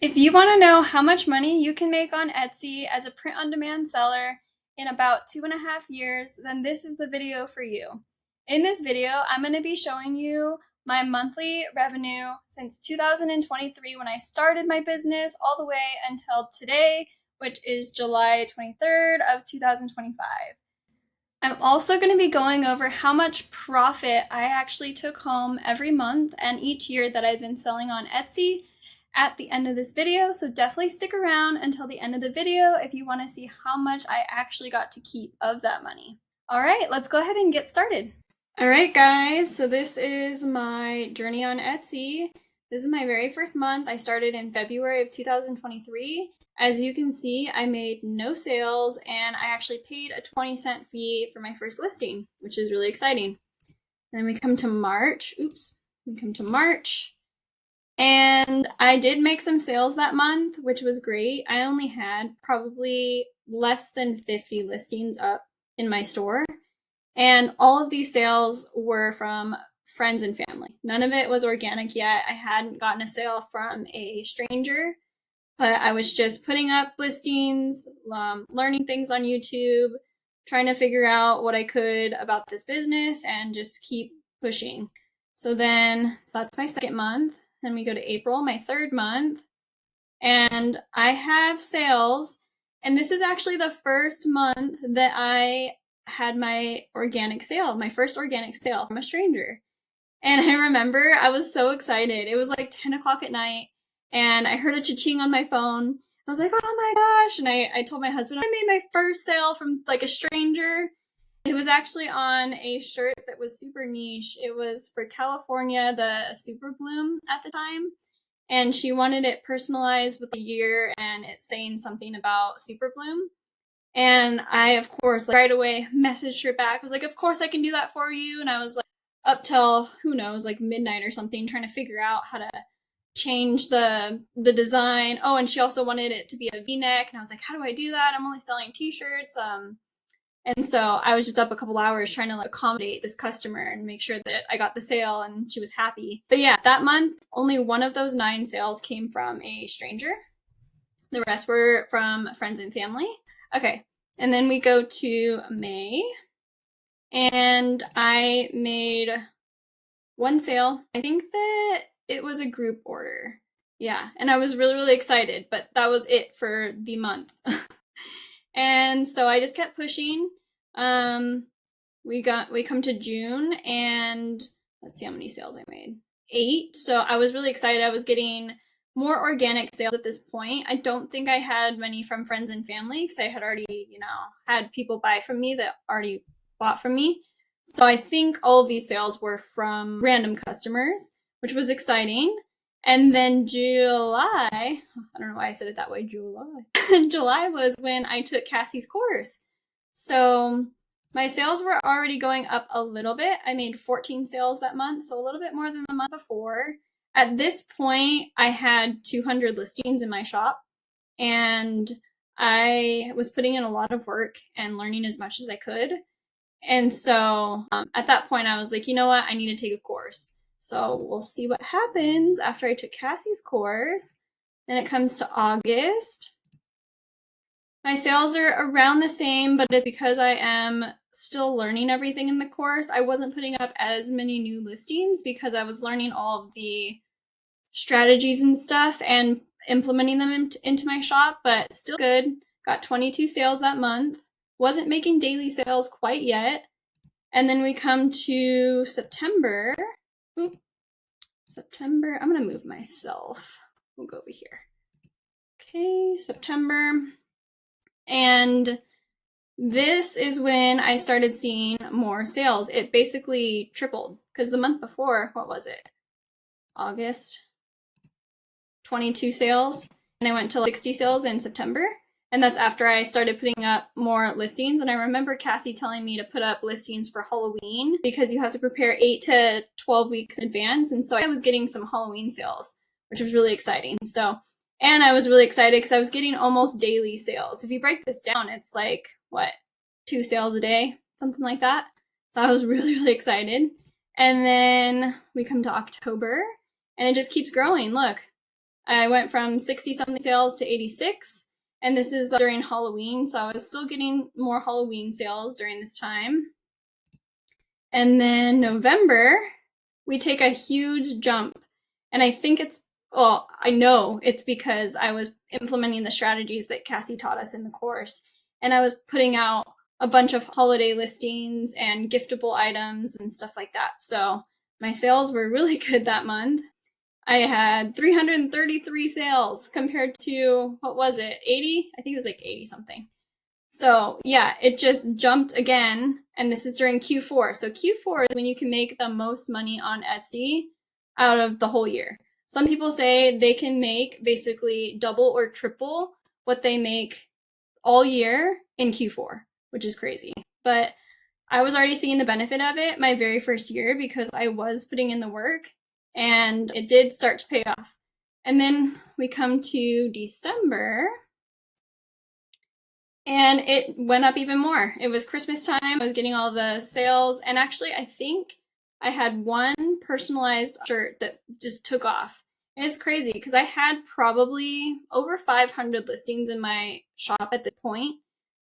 If you want to know how much money you can make on Etsy as a print-on-demand seller in about 2.5 years, then this is the video for you. In this video, I'm going to be showing you my monthly revenue since 2023 when I started my business all the way until today, which is July 23rd of 2025. I'm also going to be going over how much profit I actually took home every month and each year that I've been selling on Etsy at the end of this video, so definitely stick around until the end of the video if you want to see how much I actually got to keep of that money. All right, let's go ahead and get started. All right, guys, so this is my journey on Etsy. This is my very first month. I started in February of 2023. As you can see, I made no sales and I actually paid a 20-cent fee for my first listing, which is really exciting. And then we come to March. And I did make some sales that month, which was great. I only had probably less than 50 listings up in my store. And all of these sales were from friends and family. None of it was organic yet. I hadn't gotten a sale from a stranger, but I was just putting up listings, learning things on YouTube, trying to figure out what I could about this business and just keep pushing. So that's my second month. Then we go to April, my third month, and I have sales. And this is actually the first month that I had my first organic sale from a stranger. And I remember I was so excited. It was like 10 o'clock at night and I heard a cha-ching on my phone. I was like, oh my gosh. And I told my husband, I made my first sale from like a stranger. It was actually on a shirt that was super niche. It was for California, the Super Bloom at the time. And she wanted it personalized with the year and it saying something about Super Bloom. And I, of course, right away messaged her back. I was like, of course I can do that for you. And I was like, up till, who knows, like midnight or something, trying to figure out how to change the design. Oh, and she also wanted it to be a V-neck. And I was like, how do I do that? I'm only selling t-shirts. And so I was just up a couple hours trying to accommodate this customer and make sure that I got the sale and she was happy. But yeah, that month, only one of those 9 sales came from a stranger. The rest were from friends and family. Okay, and then we go to May. And I made one sale. I think that it was a group order. Yeah, and I was really, really excited, but that was it for the month. And so I just kept pushing. We come to June and let's see how many sales I made. 8. So I was really excited. I was getting more organic sales at this point. I don't think I had many from friends and family because I had already, had people buy from me that already bought from me. So I think all of these sales were from random customers, which was exciting. And then July, I don't know why I said it that way, July. July was when I took Cassie's course. So my sales were already going up a little bit. I made 14 sales that month, so a little bit more than the month before. At this point, I had 200 listings in my shop, and I was putting in a lot of work and learning as much as I could. And so at that point, I was like, you know what? I need to take a course. So we'll see what happens after I took Cassie's course. Then it comes to August. My sales are around the same, but it's because I am still learning everything in the course. I wasn't putting up as many new listings because I was learning all of the strategies and stuff and implementing them into my shop, but still good. Got 22 sales that month. Wasn't making daily sales quite yet. And then we come to September. September, I'm going to move myself. We'll go over here. Okay, September. And this is when I started seeing more sales. It basically tripled because the month before, what was it? August, 22 sales. And I went to 60 sales in September. And that's after I started putting up more listings. And I remember Cassie telling me to put up listings for Halloween because you have to prepare 8 to 12 weeks in advance. And so I was getting some Halloween sales, which was really exciting. And I was really excited because I was getting almost daily sales. If you break this down, it's like, 2 sales a day, something like that. So I was really, really excited. And then we come to October and it just keeps growing. Look, I went from 60 something sales to 86, and this is during Halloween, so I was still getting more Halloween sales during this time. And then November, we take a huge jump, and I think I know it's because I was implementing the strategies that Cassie taught us in the course, and I was putting out a bunch of holiday listings and giftable items and stuff like that. So my sales were really good that month. I had 333 sales compared to, what was it, 80? I think it was like 80 something. So yeah, it just jumped again, and this is during Q4. So Q4 is when you can make the most money on Etsy out of the whole year. Some people say they can make basically double or triple what they make all year in Q4, which is crazy. But I was already seeing the benefit of it my very first year because I was putting in the work, and it did start to pay off. And then we come to December, and it went up even more. It was Christmas time. I was getting all the sales, and actually I think I had one personalized shirt that just took off. And it's crazy because I had probably over 500 listings in my shop at this point,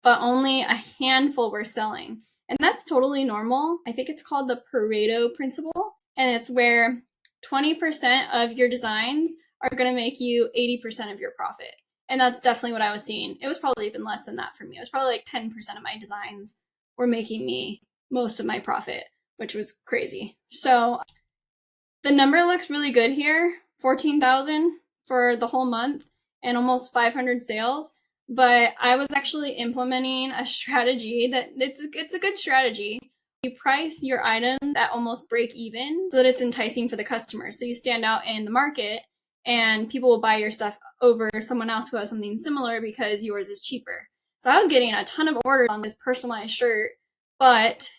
but only a handful were selling. And that's totally normal. I think it's called the Pareto principle, and it's where 20% of your designs are going to make you 80% of your profit. And that's definitely what I was seeing. It was probably even less than that for me. It was probably like 10% of my designs were making me most of my profit, which was crazy. So the number looks really good here, 14,000 for the whole month and almost 500 sales. But I was actually implementing a strategy that it's a good strategy. You price your items at almost break even so that it's enticing for the customer. So you stand out in the market and people will buy your stuff over someone else who has something similar because yours is cheaper. So I was getting a ton of orders on this personalized shirt, but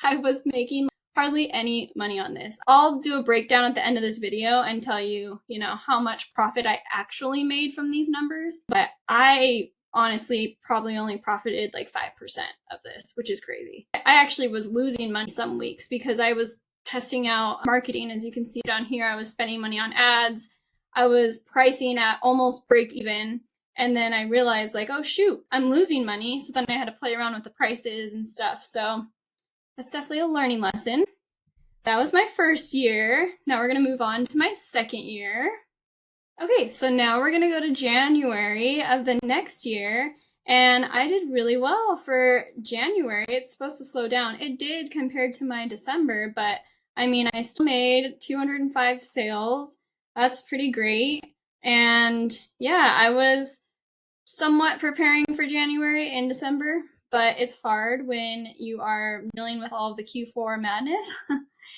I was making hardly any money on this. I'll do a breakdown at the end of this video and tell you, how much profit I actually made from these numbers. But I honestly probably only profited like 5% of this, which is crazy. I actually was losing money some weeks because I was testing out marketing. As you can see down here, I was spending money on ads. I was pricing at almost break even. And then I realized like, oh shoot, I'm losing money. So then I had to play around with the prices and stuff. So that's definitely a learning lesson. That was my first year. Now we're going to move on to my second year. Okay, so now we're going to go to January of the next year. And I did really well for January. It's supposed to slow down. It did compared to my December, but I mean, I still made 205 sales. That's pretty great. And yeah, I was somewhat preparing for January and December, but it's hard when you are dealing with all of the Q4 madness,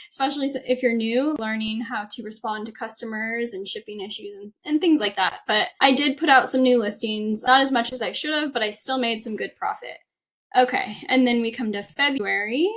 especially if you're new, learning how to respond to customers and shipping issues and things like that. But I did put out some new listings, not as much as I should have, but I still made some good profit. Okay, and then we come to February,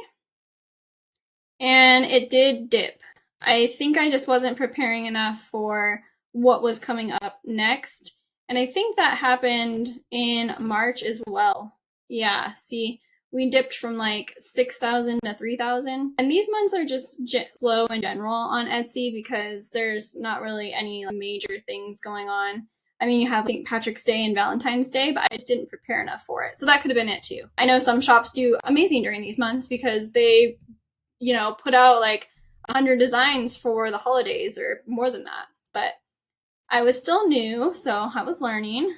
and it did dip. I think I just wasn't preparing enough for what was coming up next. And I think that happened in March as well. Yeah, see, we dipped from like 6,000 to 3,000. And these months are just slow in general on Etsy because there's not really any major things going on. I mean, you have St. Patrick's Day and Valentine's Day, but I just didn't prepare enough for it. So that could have been it too. I know some shops do amazing during these months because they, put out like 100 designs for the holidays or more than that. But I was still new, so I was learning.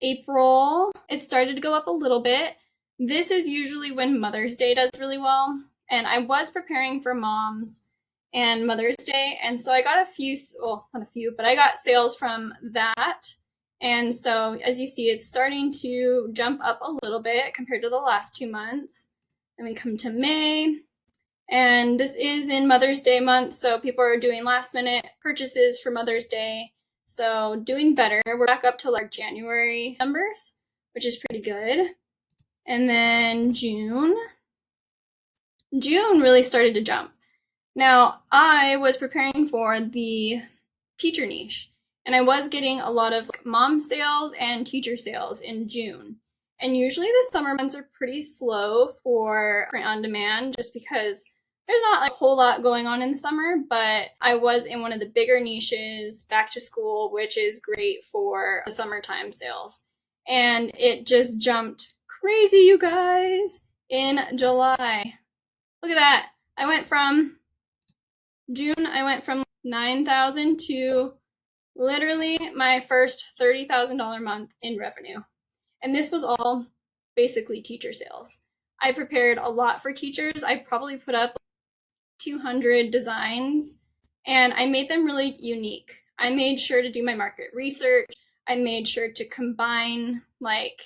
April, it started to go up a little bit. This is usually when Mother's Day does really well. And I was preparing for Moms and Mother's Day. And so I got not a few, but I got sales from that. And so as you see, it's starting to jump up a little bit compared to the last 2 months. Then we come to May. And this is in Mother's Day month, so people are doing last minute purchases for Mother's Day. So doing better. We're back up to our January numbers, which is pretty good. And then June really started to jump. Now, I was preparing for the teacher niche, and I was getting a lot of mom sales and teacher sales in June. And usually the summer months are pretty slow for print on demand just because there's not like a whole lot going on in the summer, but I was in one of the bigger niches, back to school, which is great for the summertime sales. And it just jumped crazy, you guys, in July. Look at that. I went from 9,000 to literally my first $30,000 month in revenue. And this was all basically teacher sales. I prepared a lot for teachers. I probably put up 200 designs and I made them really unique. I made sure to do my market research. I made sure to combine like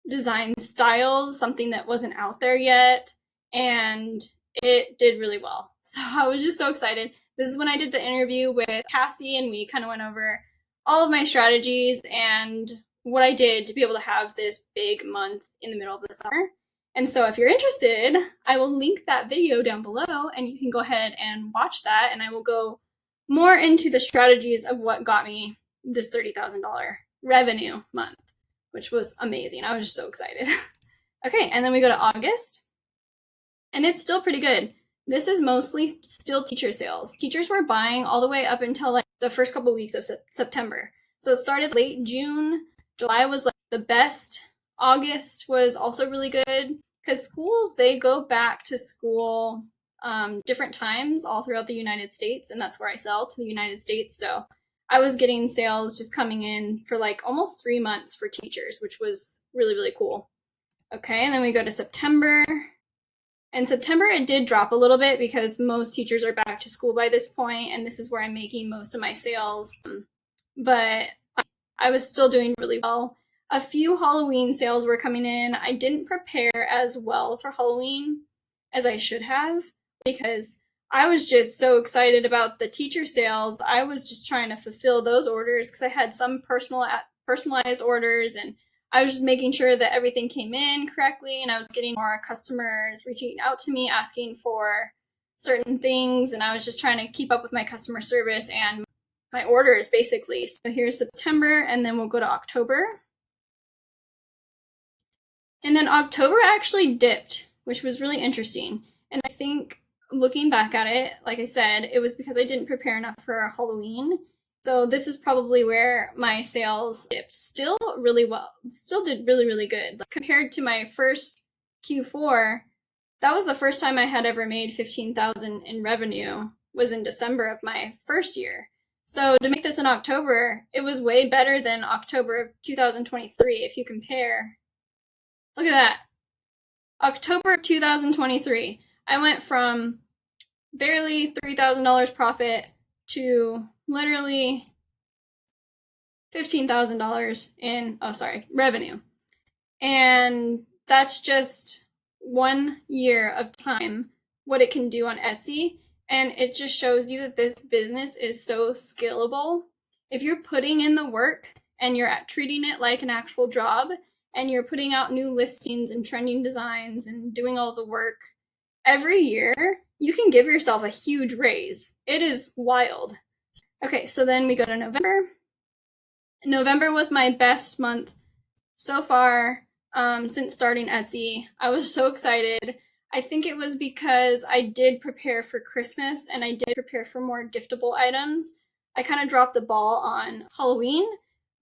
design styles, something that wasn't out there yet, and it did really well. So I was just so excited. This is when I did the interview with Cassie, and we kind of went over all of my strategies and what I did to be able to have this big month in the middle of the summer. And so if you're interested, I will link that video down below and you can go ahead and watch that, and I will go more into the strategies of what got me this $30,000 revenue month, which was amazing. I was just so excited. Okay, and then we go to August, and it's still pretty good. This is mostly still teacher sales. Teachers were buying all the way up until like the first couple weeks of September. So it started late June. July was like the best. August was also really good because schools, they go back to school different times all throughout the United States, and that's where I sell, to the United States. So I was getting sales just coming in for like almost 3 months for teachers, which was really, really cool. Okay, and then we go to September. In September, it did drop a little bit because most teachers are back to school by this point, and this is where I'm making most of my sales. But I was still doing really well. A few Halloween sales were coming in. I didn't prepare as well for Halloween as I should have because I was just so excited about the teacher sales. I was just trying to fulfill those orders because I had some personalized orders, and I was just making sure that everything came in correctly, and I was getting more customers reaching out to me asking for certain things, and I was just trying to keep up with my customer service and my orders basically. So here's September, and then we'll go to October. And then October actually dipped, which was really interesting. And I think looking back at it, like I said, it was because I didn't prepare enough for Halloween. So this is probably where my sales dipped. Still really well. Still did really, really good. Like, compared to my first Q4, that was the first time I had ever made $15,000 in revenue, was in December of my first year. So to make this in October, it was way better than October of 2023 if you compare. Look at that. October 2023. I went from barely $3,000 profit to literally $15,000 in, revenue. And that's just 1 year of time, what it can do on Etsy. And it just shows you that this business is so scalable. If you're putting in the work and you're treating it like an actual job, and you're putting out new listings and trending designs and doing all the work, every year you can give yourself a huge raise. It is wild. Okay, so then we go to November. November was my best month so far since starting Etsy. I was so excited. I think it was because I did prepare for Christmas and I did prepare for more giftable items. I kind of dropped the ball on Halloween,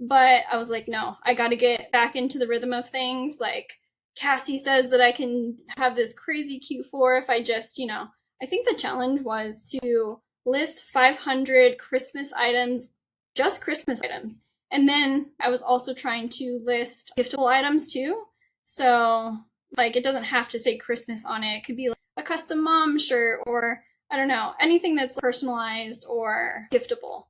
but I was like, no, I got to get back into the rhythm of things. Like Cassie says that I can have this crazy Q4 if I just, I think the challenge was to list 500 Christmas items, just Christmas items. And then I was also trying to list giftable items too. So like it doesn't have to say Christmas on it. It could be like a custom mom shirt or I don't know, anything that's personalized or giftable.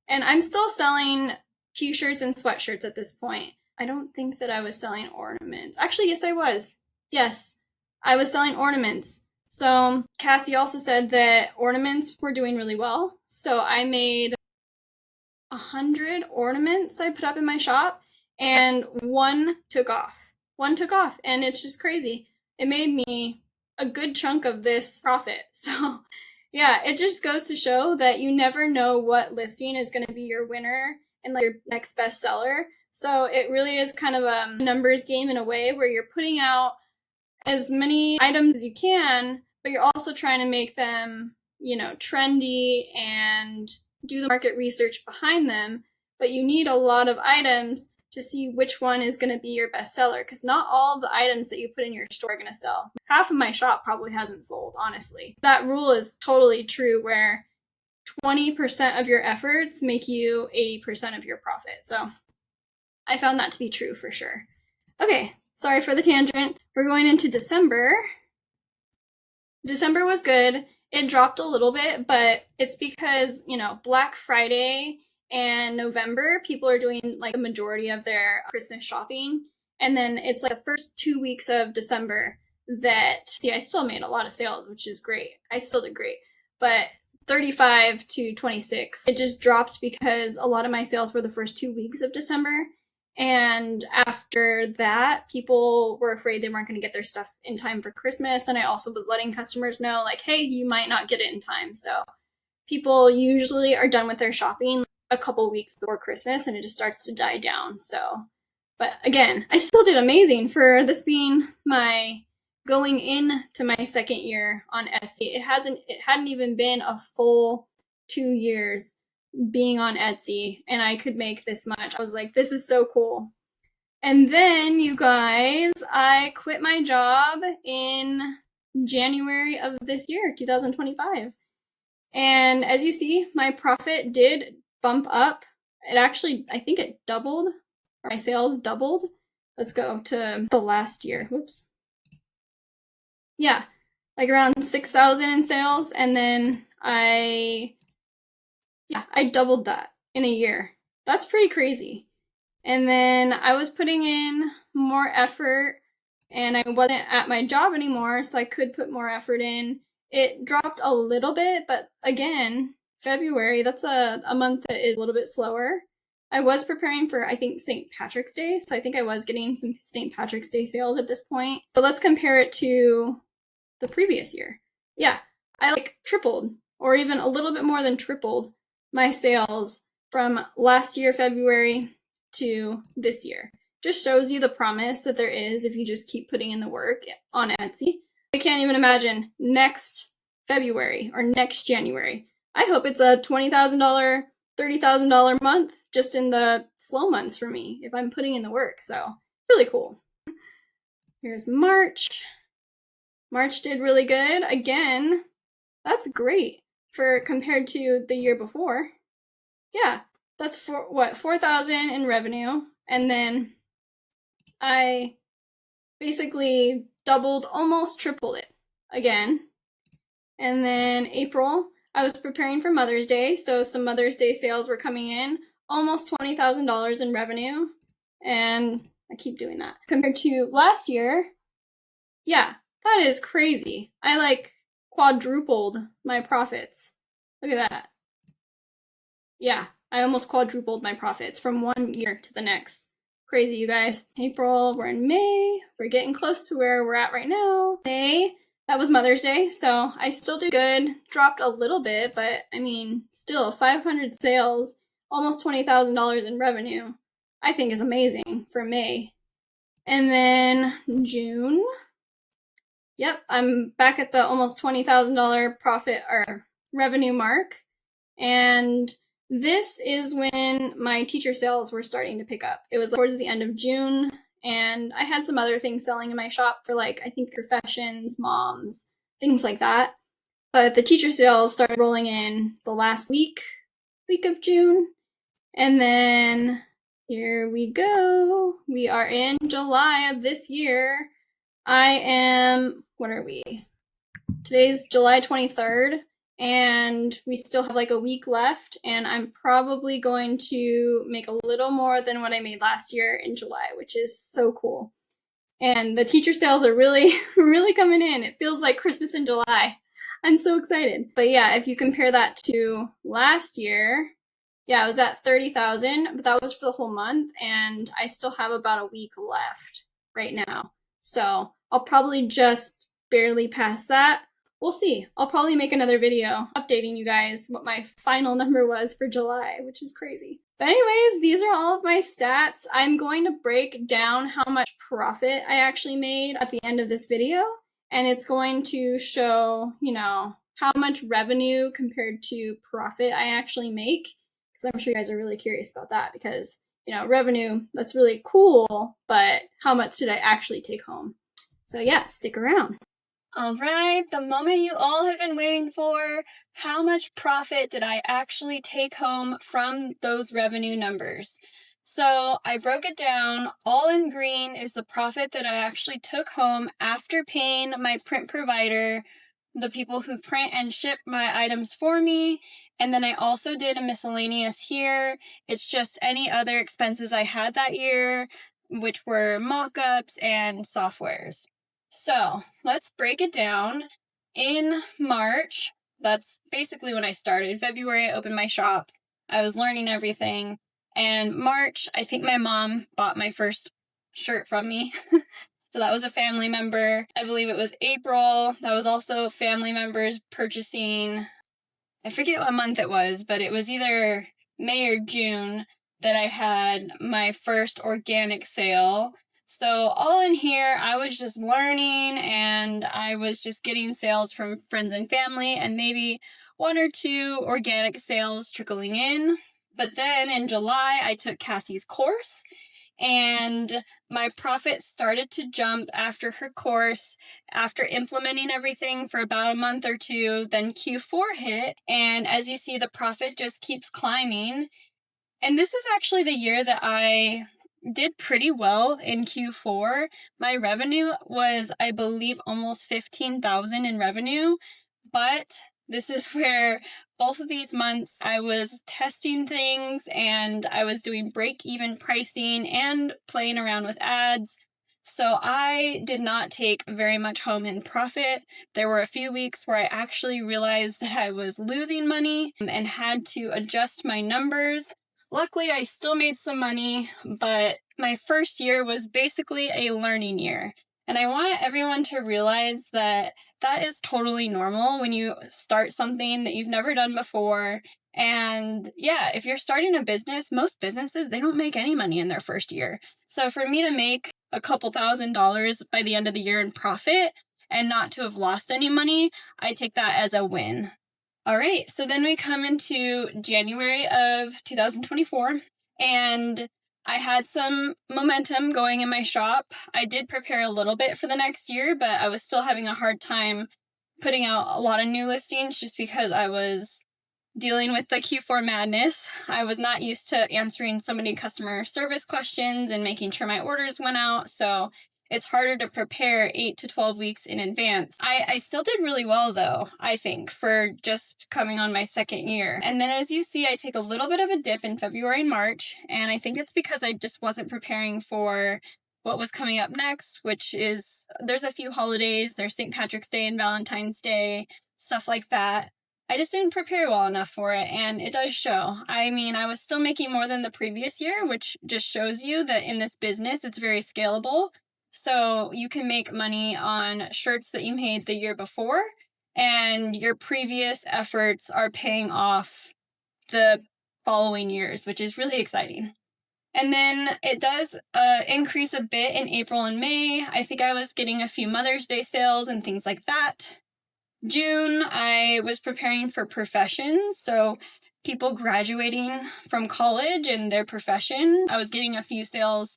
And I'm still selling t-shirts and sweatshirts at this point. I don't think that I was selling ornaments. Actually, yes, I was. Yes, I was selling ornaments. So Cassie also said that ornaments were doing really well. So I made 100 ornaments I put up in my shop, and one took off. One took off, and it's just crazy. It made me a good chunk of this profit. So yeah, it just goes to show that you never know what listing is going to be your winner and like your next bestseller. So it really is kind of a numbers game in a way where you're putting out as many items as you can, but you're also trying to make them, you know, trendy and do the market research behind them. But you need a lot of items to see which one is going to be your best seller, because not all the items that you put in your store are going to sell. Half of my shop probably hasn't sold, honestly. That rule is totally true, where 20% of your efforts make you 80% of your profit. So I found that to be true for sure. Okay, sorry for the tangent. We're going into December. December was good. It dropped a little bit, but it's because, you know, Black Friday and November, people are doing like a majority of their Christmas shopping. And then it's like the first 2 weeks of December that, see, I still made a lot of sales, which is great. I still did great. But 35 to 26, it just dropped because a lot of my sales were the first 2 weeks of December. And after that, people were afraid they weren't going to get their stuff in time for Christmas. And I also was letting customers know, like, hey, you might not get it in time. So people usually are done with their shopping a couple weeks before Christmas, and it just starts to die down. So, but again, I still did amazing for this being my going into my second year on Etsy. It hadn't even been a full 2 years being on Etsy, and I could make this much. I was like, this is so cool. And then, you guys, I quit my job in January of this year, 2025. And as you see, my profit did bump up. It actually, I think it doubled, or my sales doubled. Let's go to the last year. Whoops. Yeah, like around 6,000 in sales, and then I doubled that in a year. That's pretty crazy. And then I was putting in more effort, and I wasn't at my job anymore, so I could put more effort in. It dropped a little bit, but again, February, that's a month that is a little bit slower. I was preparing for, I think, St. Patrick's Day, so I think I was getting some St. Patrick's Day sales at this point. But let's compare it to the previous year. Yeah, I like tripled, or even a little bit more than tripled my sales from last year, February, to this year. Just shows you the promise that there is if you just keep putting in the work on Etsy. I can't even imagine next February or next January. I hope it's a $20,000, $30,000 month just in the slow months for me if I'm putting in the work. So really cool. Here's March. March did really good. Again, that's great for compared to the year before. Yeah, that's 4,000 in revenue. And then I basically doubled, almost tripled it again. And then April, I was preparing for Mother's Day, so some Mother's Day sales were coming in, almost $20,000 in revenue. And I keep doing that. Compared to last year, yeah, that is crazy. I like quadrupled my profits. Look at that. Yeah, I almost quadrupled my profits from 1 year to the next. Crazy, you guys. April, we're in May. We're getting close to where we're at right now. May, that was Mother's Day, so I still did good. Dropped a little bit, but I mean, still 500 sales, almost $20,000 in revenue, I think is amazing for May. And then June. Yep, I'm back at the almost $20,000 profit or revenue mark. And this is when my teacher sales were starting to pick up. It was towards the end of June, and I had some other things selling in my shop for, like, I think professions, moms, things like that. But the teacher sales started rolling in the last week of June. And then here we go. We are in July of this year. What are we? Today's July 23rd. And we still have like a week left, and I'm probably going to make a little more than what I made last year in July, which is so cool. And the teacher sales are really, really coming in. It feels like Christmas in July. I'm so excited. But yeah, if you compare that to last year, yeah, I was at 30,000, but that was for the whole month, and I still have about a week left right now. So I'll probably just barely pass that. We'll see. I'll probably make another video updating you guys what my final number was for July, which is crazy. But anyways, these are all of my stats. I'm going to break down how much profit I actually made at the end of this video. and it's going to show, how much revenue compared to profit I actually make. Because I'm sure you guys are really curious about that because, revenue, that's really cool, but how much did I actually take home? So yeah, stick around. All right, the moment you all have been waiting for. How much profit did I actually take home from those revenue numbers? So I broke it down. All in green is the profit that I actually took home after paying my print provider, the people who print and ship my items for me. And then I also did a miscellaneous here. It's just any other expenses I had that year, which were mock-ups and softwares. So let's break it down. In March, that's basically when I started. February, I opened my shop. I was learning everything. And March, I think my mom bought my first shirt from me. So that was a family member. I believe it was April. That was also family members purchasing. I forget what month it was, but it was either May or June that I had my first organic sale. So all in here, I was just learning and I was just getting sales from friends and family and maybe one or two organic sales trickling in. But then in July, I took Cassie's course and my profit started to jump after her course, after implementing everything for about a month or two. Then Q4 hit, and as you see, the profit just keeps climbing. And this is actually the year that I did pretty well in Q4. My revenue was, I believe, almost $15,000 in revenue, but this is where both of these months I was testing things and I was doing break-even pricing and playing around with ads. So I did not take very much home in profit. There were a few weeks where I actually realized that I was losing money and had to adjust my numbers. Luckily, I still made some money, but my first year was basically a learning year. And I want everyone to realize that that is totally normal when you start something that you've never done before. And yeah, if you're starting a business, most businesses, they don't make any money in their first year. So for me to make a couple $1,000s by the end of the year in profit and not to have lost any money, I take that as a win. All right, so then we come into January of 2024, and I had some momentum going in my shop. I did prepare a little bit for the next year, but I was still having a hard time putting out a lot of new listings just because I was dealing with the Q4 madness. I was not used to answering so many customer service questions and making sure my orders went out, so it's harder to prepare 8 to 12 weeks in advance. I still did really well though, I think, for just coming on my second year. And then as you see, I take a little bit of a dip in February and March, and I think it's because I just wasn't preparing for what was coming up next, which is, there's a few holidays, there's St. Patrick's Day and Valentine's Day, stuff like that. I just didn't prepare well enough for it, and it does show. I mean, I was still making more than the previous year, which just shows you that in this business, it's very scalable. So you can make money on shirts that you made the year before, and your previous efforts are paying off the following years, which is really exciting. And then it does increase a bit in April and May. I think I was getting a few Mother's Day sales and things like that. June, I was preparing for professions, so people graduating from college and their profession. I was getting a few sales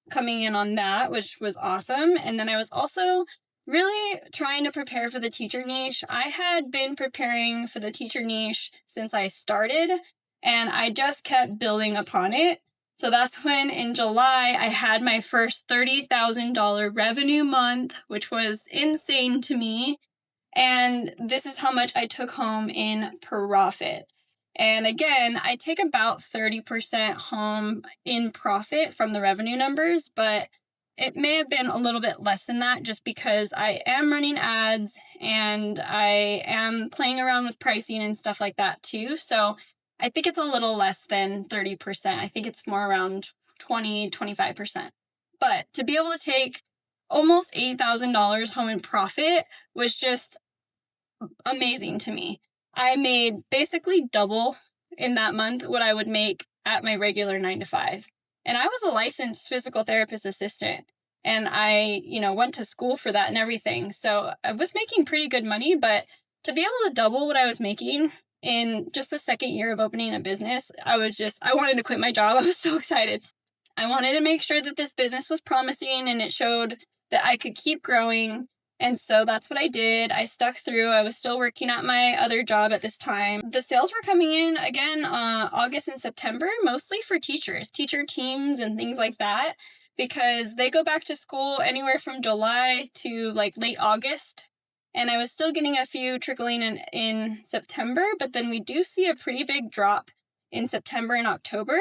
coming in on that, which was awesome. And then I was also really trying to prepare for the teacher niche. I had been preparing for the teacher niche since I started, and I just kept building upon it. So that's when in July I had my first $30,000 revenue month, which was insane to me. And this is how much I took home in profit. And again, I take about 30% home in profit from the revenue numbers, but it may have been a little bit less than that just because I am running ads and I am playing around with pricing and stuff like that too. So I think it's a little less than 30%. I think it's more around 25%. But to be able to take almost $8,000 home in profit was just amazing to me. I made basically double in that month what I would make at my regular 9 to 5. And I was a licensed physical therapist assistant. and I, went to school for that and everything. So I was making pretty good money, but to be able to double what I was making in just the second year of opening a business, I wanted to quit my job. I was so excited. I wanted to make sure that this business was promising and it showed that I could keep growing. And so that's what I did. I stuck through. I was still working at my other job at this time. The sales were coming in again August and September, mostly for teachers, teacher teams and things like that, because they go back to school anywhere from July to like late August. And I was still getting a few trickling in September, but then we do see a pretty big drop in September and October.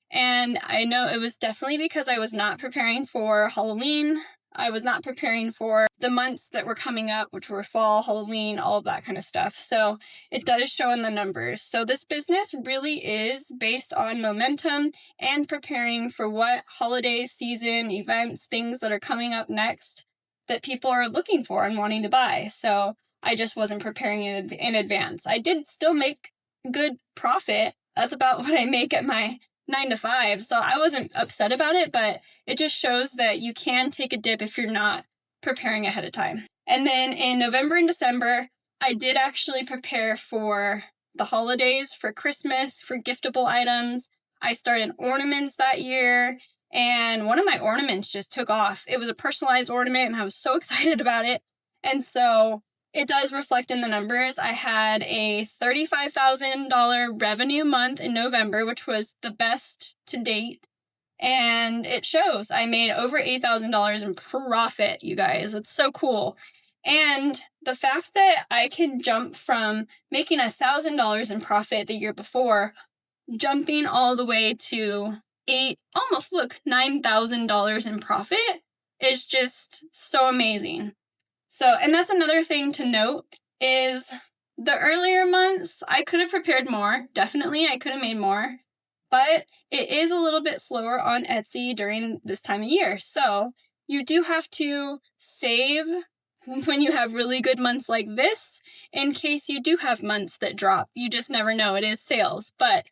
And I know it was definitely because I was not preparing for Halloween. I was not preparing for the months that were coming up, which were fall, Halloween, all of that kind of stuff. So it does show in the numbers. So this business really is based on momentum and preparing for what holiday season, events, things that are coming up next that people are looking for and wanting to buy. So I just wasn't preparing in advance. I did still make good profit. That's about what I make at my 9 to 5. So I wasn't upset about it, but it just shows that you can take a dip if you're not preparing ahead of time. And then in November and December, I did actually prepare for the holidays, for Christmas, for giftable items. I started ornaments that year, and one of my ornaments just took off. It was a personalized ornament, and I was so excited about it. And so it does reflect in the numbers. I had a $35,000 revenue month in November, which was the best to date. And it shows. I made over $8,000 in profit, you guys. It's so cool. And the fact that I can jump from making $1,000 in profit the year before, jumping all the way to $9,000 in profit is just so amazing. So, and that's another thing to note is the earlier months, I could have prepared more. Definitely, I could have made more. But it is a little bit slower on Etsy during this time of year. So you do have to save when you have really good months like this in case you do have months that drop. You just never know. It is sales. But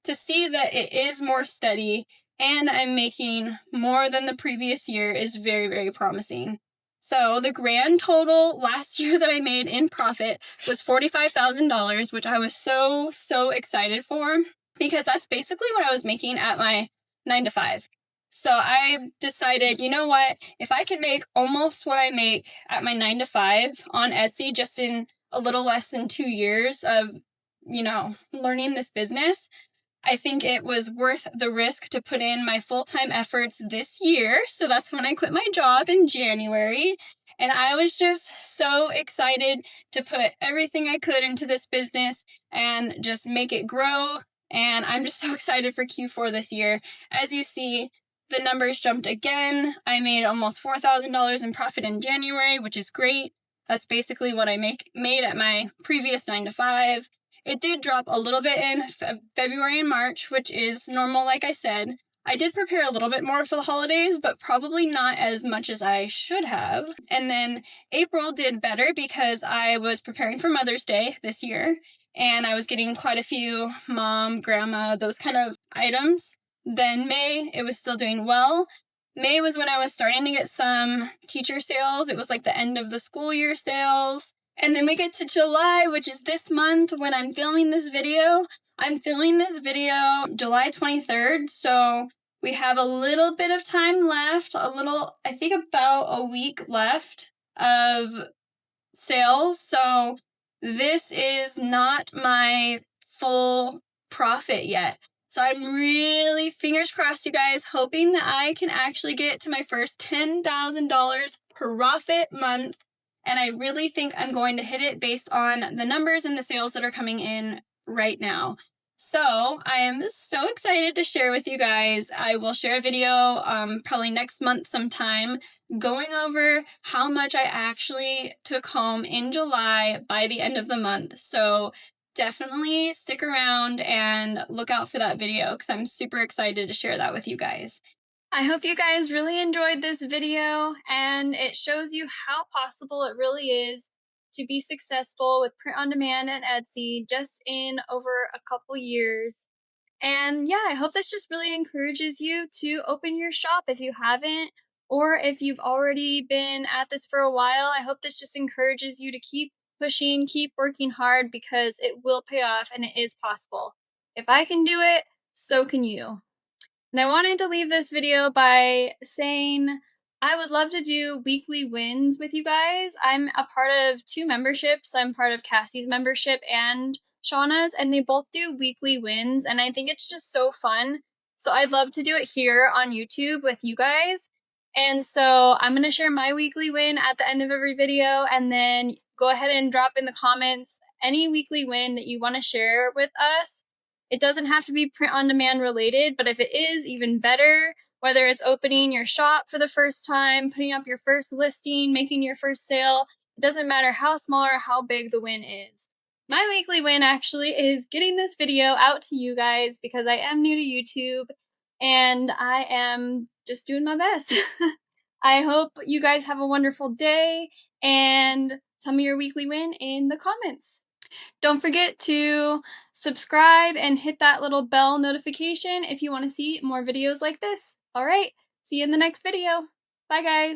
to see that it is more steady and I'm making more than the previous year is very, very promising. So the grand total last year that I made in profit was $45,000, which I was so, so excited for because that's basically what I was making at my 9 to 5. So I decided, you know what, if I can make almost what I make at my 9 to 5 on Etsy just in a little less than 2 years of, learning this business, I think it was worth the risk to put in my full-time efforts this year. So that's when I quit my job in January. And I was just so excited to put everything I could into this business and just make it grow. And I'm just so excited for Q4 this year. As you see, the numbers jumped again. I made almost $4,000 in profit in January, which is great. That's basically what I made at my previous 9 to 5. It did drop a little bit in February and March, which is normal, like I said. I did prepare a little bit more for the holidays, but probably not as much as I should have. And then April did better because I was preparing for Mother's Day this year, and I was getting quite a few mom, grandma, those kind of items. Then May, it was still doing well. May was when I was starting to get some teacher sales. It was like the end of the school year sales. And then we get to July, which is this month when I'm filming this video. I'm filming this video July 23rd, so we have a little bit of time left, I think about a week left of sales. So this is not my full profit yet. So I'm really, fingers crossed, you guys, hoping that I can actually get to my first $10,000 profit month. And I really think I'm going to hit it based on the numbers and the sales that are coming in right now. So I am so excited to share with you guys. I will share a video probably next month sometime going over how much I actually took home in July by the end of the month. So definitely stick around and look out for that video because I'm super excited to share that with you guys. I hope you guys really enjoyed this video and it shows you how possible it really is to be successful with print on demand and Etsy just in over a couple years. And yeah, I hope this just really encourages you to open your shop if you haven't, or if you've already been at this for a while, I hope this just encourages you to keep pushing, keep working hard, because it will pay off and it is possible. If I can do it, so can you. And I wanted to leave this video by saying I would love to do weekly wins with you guys. I'm a part of 2 memberships. I'm part of Cassie's membership and Shauna's, and they both do weekly wins, and I think it's just so fun. So I'd love to do it here on YouTube with you guys. And so I'm going to share my weekly win at the end of every video, and then go ahead and drop in the comments any weekly win that you want to share with us. It doesn't have to be print on demand related, but if it is, even better. Whether it's opening your shop for the first time, putting up your first listing, making your first sale, it doesn't matter how small or how big the win is. My weekly win actually is getting this video out to you guys, because I am new to YouTube and I am just doing my best. I hope you guys have a wonderful day, and tell me your weekly win in the comments. Don't forget to subscribe and hit that little bell notification if you want to see more videos like this. All right, see you in the next video. Bye, guys.